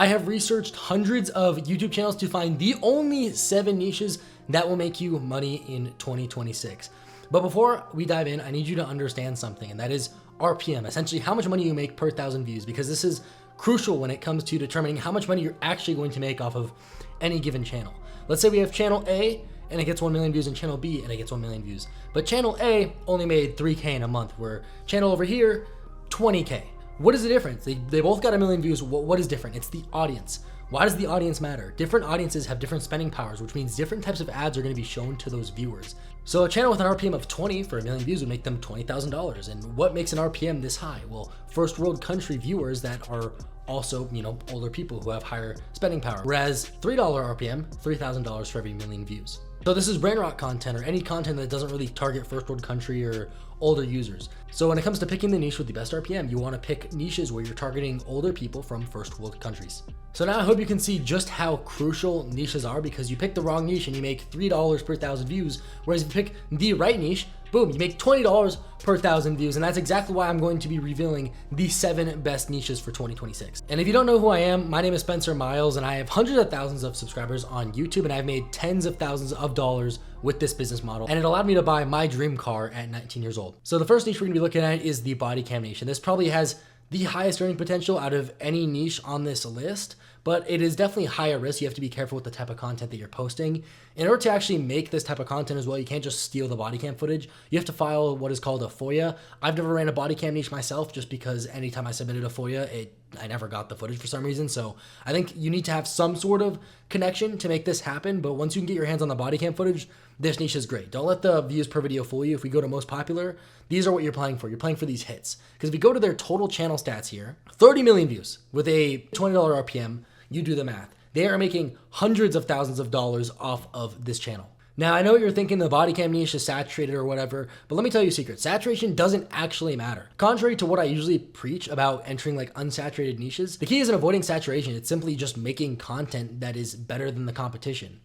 I have researched hundreds of YouTube channels to find the only 7 niches that will make you money in 2026. But before we dive in, I need you to understand something, and that is RPM, essentially how much money you make per 1,000 views, because this is crucial when it comes to determining how much money you're actually going to make off of any given channel. Let's say we have channel A and it gets 1 million views, and channel B and it gets 1 million views. But channel A only made 3K in a month, where channel over here, 20K. What is the difference? They both got 1 million views. What is different? It's the audience. Why does the audience matter? Different audiences have different spending powers, which means different types of ads are going to be shown to those viewers. So a channel with an RPM of 20 for 1 million views would make them $20,000. And what makes an RPM this high? Well, first world country viewers that are also, older people who have higher spending power. Whereas $3 RPM, $3,000 for every 1 million views. So this is brain rot content, or any content that doesn't really target first world country or older users. So when it comes to picking the niche with the best RPM, you want to pick niches where you're targeting older people from first world countries. So now I hope you can see just how crucial niches are, because you pick the wrong niche and you make $3 per 1,000 views, whereas if you pick the right niche, boom, you make $20 per 1,000 views. And that's exactly why I'm going to be revealing the 7 best niches for 2026. And if you don't know who I am, my name is Spencer Miles, and I have hundreds of thousands of subscribers on YouTube, and I've made tens of thousands of dollars with this business model, and it allowed me to buy my dream car at 19 years old. So the first niche we're gonna be looking at is the body cam niche, and this probably has the highest earning potential out of any niche on this list, but it is definitely higher risk. You have to be careful with the type of content that you're posting. In order to actually make this type of content as well, you can't just steal the body cam footage. You have to file what is called a FOIA. I've never ran a body cam niche myself, just because anytime I submitted a FOIA, I never got the footage for some reason. So I think you need to have some sort of connection to make this happen. But once you can get your hands on the body cam footage, this niche is great. Don't let the views per video fool you. If we go to most popular, these are what you're playing for. You're playing for these hits. Because if we go to their total channel stats here, 30 million views with a $20 RPM, you do the math. They are making hundreds of thousands of dollars off of this channel. Now, I know you're thinking the body cam niche is saturated or whatever, but let me tell you a secret. Saturation doesn't actually matter. Contrary to what I usually preach about entering like unsaturated niches, the key isn't avoiding saturation. It's simply just making content that is better than the competition.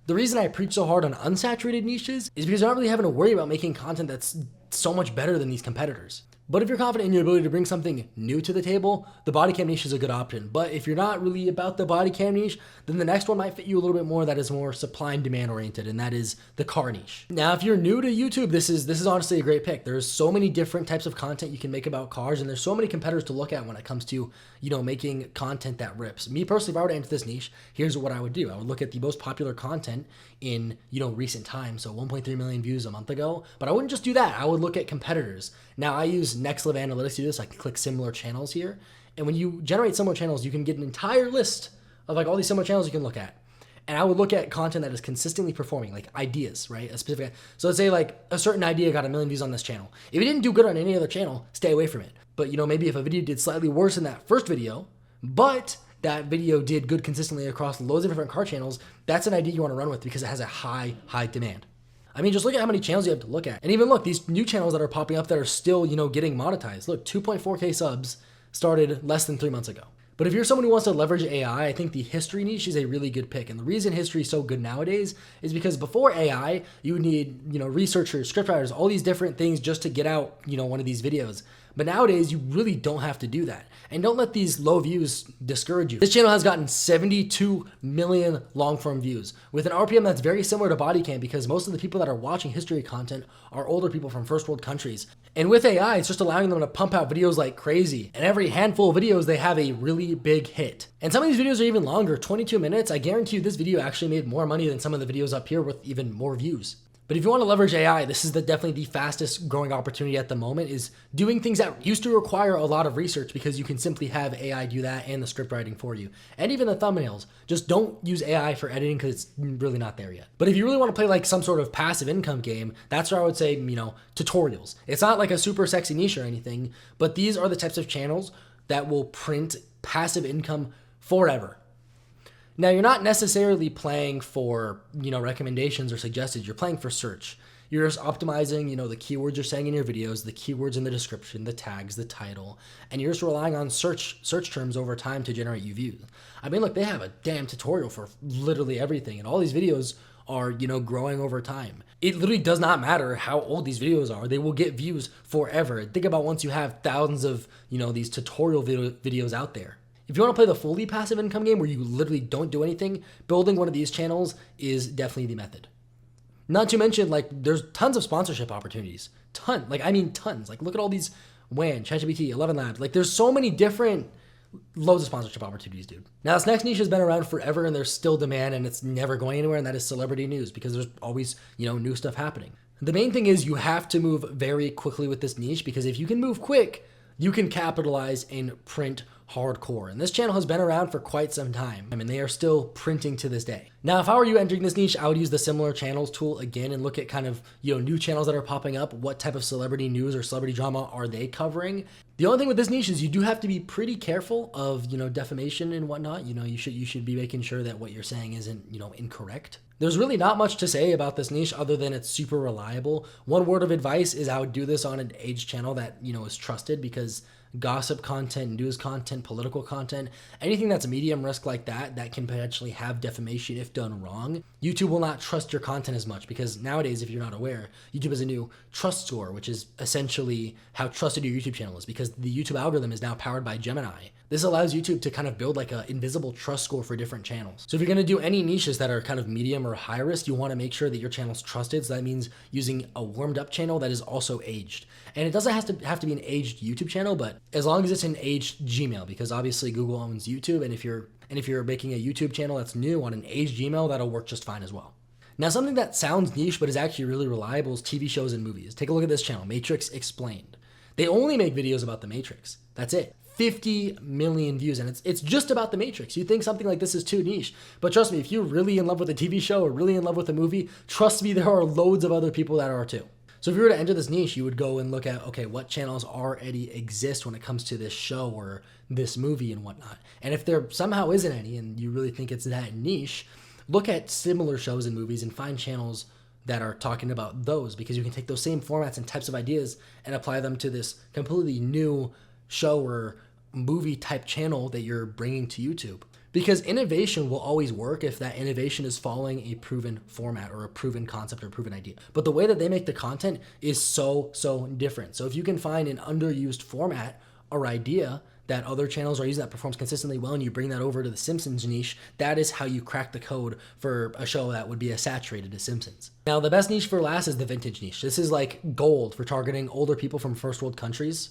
The reason I preach so hard on unsaturated niches is because you're not really having to worry about making content that's so much better than these competitors. But if you're confident in your ability to bring something new to the table, the body cam niche is a good option. But if you're not really about the body cam niche, then the next one might fit you a little bit more, that is more supply and demand oriented, and that is the car niche. Now, if you're new to YouTube, this is honestly a great pick. There's so many different types of content you can make about cars, and there's so many competitors to look at when it comes to, making content that rips. Me personally, if I were to enter this niche, here's what I would do. I would look at the most popular content in, recent times, so 1.3 million views a month ago. But I wouldn't just do that. I would look at competitors. Now, I use Next Level Analytics to do this. I can click similar channels here. And when you generate similar channels, you can get an entire list of like all these similar channels you can look at. And I would look at content that is consistently performing, like ideas, right? So let's say like a certain idea got 1 million views on this channel. If it didn't do good on any other channel, stay away from it. But maybe if a video did slightly worse than that first video, but that video did good consistently across loads of different car channels, that's an idea you want to run with because it has a high demand. I mean, just look at how many channels you have to look at. And even look, these new channels that are popping up that are still, getting monetized. Look, 2.4K subs started less than 3 months ago. But if you're someone who wants to leverage AI, I think the history niche is a really good pick. And the reason history is so good nowadays is because before AI, you would need, researchers, scriptwriters, all these different things just to get out, one of these videos. But nowadays, you really don't have to do that. And don't let these low views discourage you. This channel has gotten 72 million long-form views with an RPM that's very similar to body cam, because most of the people that are watching history content are older people from first world countries. And with AI, it's just allowing them to pump out videos like crazy. And every handful of videos, they have a really big hit. And some of these videos are even longer, 22 minutes. I guarantee you this video actually made more money than some of the videos up here with even more views. But if you want to leverage AI, this is definitely the fastest growing opportunity at the moment, is doing things that used to require a lot of research, because you can simply have AI do that and the script writing for you. And even the thumbnails. Just don't use AI for editing because it's really not there yet. But if you really want to play like some sort of passive income game, that's where I would say, tutorials. It's not like a super sexy niche or anything, but these are the types of channels that will print passive income forever. Now, you're not necessarily playing for, recommendations or suggested. You're playing for search. You're just optimizing, the keywords you're saying in your videos, the keywords in the description, the tags, the title, and you're just relying on search terms over time to generate you views. I mean, look, they have a damn tutorial for literally everything, and all these videos are, growing over time. It literally does not matter how old these videos are. They will get views forever. Think about once you have thousands of, these tutorial videos out there. If you want to play the fully passive income game where you literally don't do anything, building one of these channels is definitely the method. Not to mention, like, there's tons of sponsorship opportunities. Tons. Like, look at all these WAN, ChatGPT, 11 Labs. Like, there's so many different, loads of sponsorship opportunities, dude. Now, this next niche has been around forever and there's still demand and it's never going anywhere, and that is celebrity news, because there's always, new stuff happening. The main thing is you have to move very quickly with this niche, because if you can move quick, you can capitalize in print hardcore. And this channel has been around for quite some time, and they are still printing to this day. Now, if I were you entering this niche, I would use the similar channels tool again and look at kind of, new channels that are popping up. What type of celebrity news or celebrity drama are they covering? The only thing with this niche is you do have to be pretty careful of, defamation and whatnot. You should be making sure that what you're saying isn't, incorrect. There's really not much to say about this niche other than it's super reliable. One word of advice is I would do this on an age channel that, is trusted, because gossip content, news content, political content, anything that's medium risk like that can potentially have defamation if done wrong. YouTube will not trust your content as much, because nowadays, if you're not aware, YouTube has a new trust score, which is essentially how trusted your YouTube channel is, because the YouTube algorithm is now powered by Gemini. This allows YouTube to kind of build like an invisible trust score for different channels. So if you're going to do any niches that are kind of medium or high risk, you want to make sure that your channel's trusted. So that means using a warmed up channel that is also aged. And it doesn't have to be an aged YouTube channel, but as long as it's an aged Gmail, because obviously Google owns YouTube, and if you're making a YouTube channel that's new on an aged Gmail, that'll work just fine as well. Now, something that sounds niche but is actually really reliable is TV shows and movies. Take a look at this channel, Matrix Explained. They only make videos about the Matrix. That's it. 50 million views, and it's just about the Matrix. You think something like this is too niche, but trust me, if you're really in love with a TV show or really in love with a movie, trust me, there are loads of other people that are too. So if you were to enter this niche, you would go and look at, okay, what channels already exist when it comes to this show or this movie and whatnot. And if there somehow isn't any and you really think it's that niche, look at similar shows and movies and find channels that are talking about those, because you can take those same formats and types of ideas and apply them to this completely new show or movie type channel that you're bringing to YouTube. Because innovation will always work if that innovation is following a proven format or a proven concept or a proven idea. But the way that they make the content is so different. So if you can find an underused format or idea that other channels are using that performs consistently well, and you bring that over to the Simpsons niche, that is how you crack the code for a show that would be as saturated as Simpsons. Now, the best niche for last is the vintage niche. This is like gold for targeting older people from first world countries.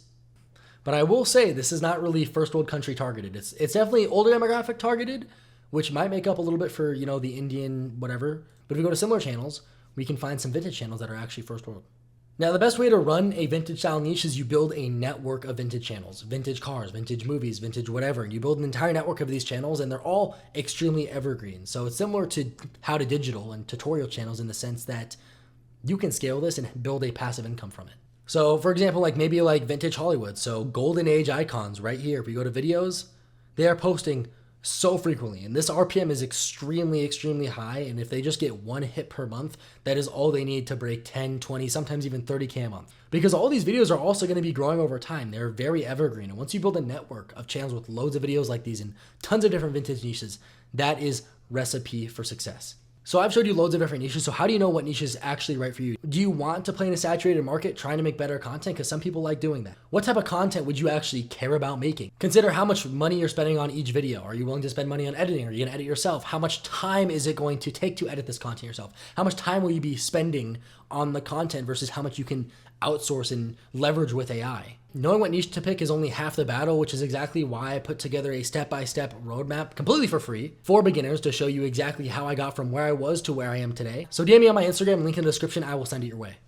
But I will say this is not really first world country targeted. It's definitely older demographic targeted, which might make up a little bit for, the Indian whatever. But if we go to similar channels, we can find some vintage channels that are actually first world. Now, the best way to run a vintage style niche is you build a network of vintage channels, vintage cars, vintage movies, vintage whatever. And you build an entire network of these channels, and they're all extremely evergreen. So it's similar to how to digital and tutorial channels in the sense that you can scale this and build a passive income from it. So for example, maybe vintage Hollywood. So golden age icons right here. If we go to videos, they are posting so frequently, and this RPM is extremely high. And if they just get one hit per month, that is all they need to break 10, 20, sometimes even 30K a month. Because all these videos are also going to be growing over time. They're very evergreen. And once you build a network of channels with loads of videos like these and tons of different vintage niches, that is recipe for success. So I've showed you loads of different niches. So how do you know what niche is actually right for you? Do you want to play in a saturated market trying to make better content? Because some people like doing that. What type of content would you actually care about making? Consider how much money you're spending on each video. Are you willing to spend money on editing? Are you going to edit yourself? How much time is it going to take to edit this content yourself? How much time will you be spending on the content versus how much you can outsource and leverage with AI? Knowing what niche to pick is only half the battle, which is exactly why I put together a step-by-step roadmap completely for free for beginners to show you exactly how I got from where I was to where I am today. So DM me on my Instagram, link in the description, I will send it your way.